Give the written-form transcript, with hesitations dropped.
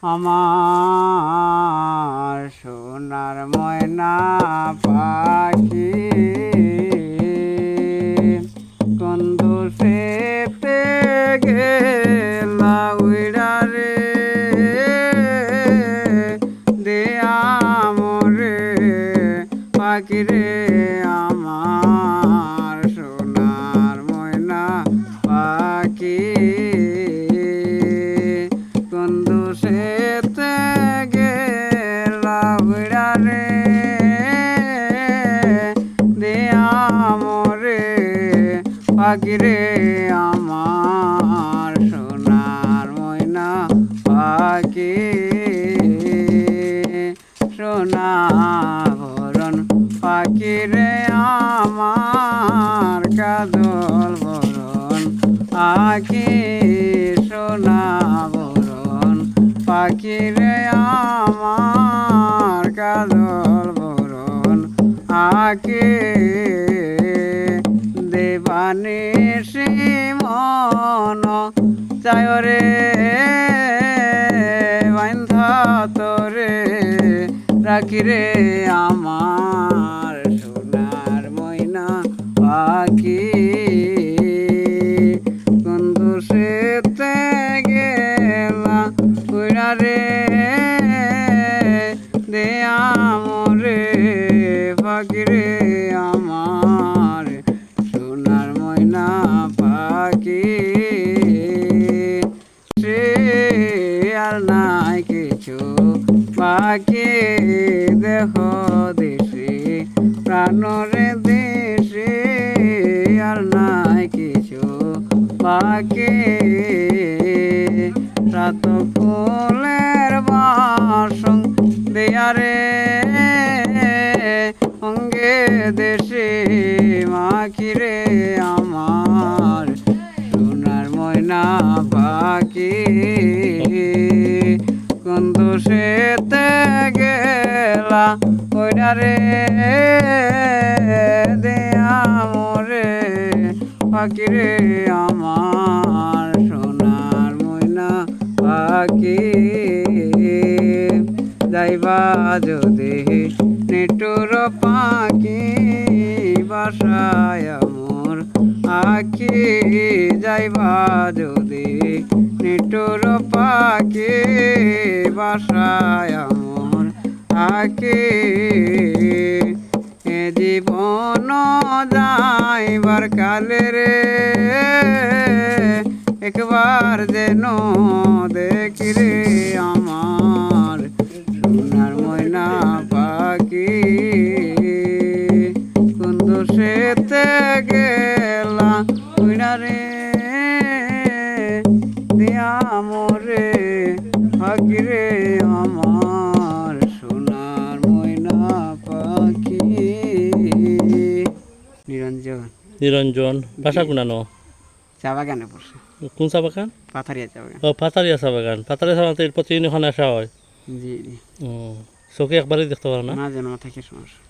আমার সোনার ময়না পাখি কোন দোষেতে গেলা উইড়া রে দেয়া মোরে পাখি রে আমার সোনার ময়না পাখি কোন দোষেতে গেলা উইড়া রে দেয়া মোরে পাখি রে আমার সোনার ময়না পাখি সোনা বরণ পাখি রে আমার কাজল বরণ আখি সোনা বরণ পাখি রে আমার কাজল বরণ আখি দেবানিশি মন চায় রে বান্ধা তোরে রাখি রে আমার সোনার ময়না পাখি কোন দোষেতে গেলা উইড়া রে দেয়া মোরে পাখি রে আমার সোনার ময়না পাখি সে আর নাই কিছু পাখি দেহ দেশে প্রাণরে দেশে আর নাই কিছু পাখি রাত ফুলের বাসং দেয়ারে অঙ্গে দেশে মাখি রে আমার সোনার ময়না পাখি কোন দোষেতে গেলা ওইটা রে দেয়া মোরে পাখি রে আমার সোনার ময়না পাখি যাইবা যদি নেটুর পাখি বাসায় মোর আখি যাইবা যদি নেটুর পাখি বাসায় মোর আখি এ জীবন যাইবার কালে রে একবার যেন দেখি রে আমার সোনার ময়না পাখি কোন দোষেতে গেলা উইড়া রে দেয়া মোরে পাখি রে আমার সোনার ময়না পাখি। নিরঞ্জন বাসা কোনানো চা বাগানে পড়ছে। কোন চা বাগান? পাথারিয়া চা বাগান। ও পাতারিয়া চা বাগান। পাতারিয়া চা বাগান প্রতিদিন ওখানে আসা হয়। জি জি। চোখে একবারই দেখতে পারো না? না যেন থাকে সমস্যা।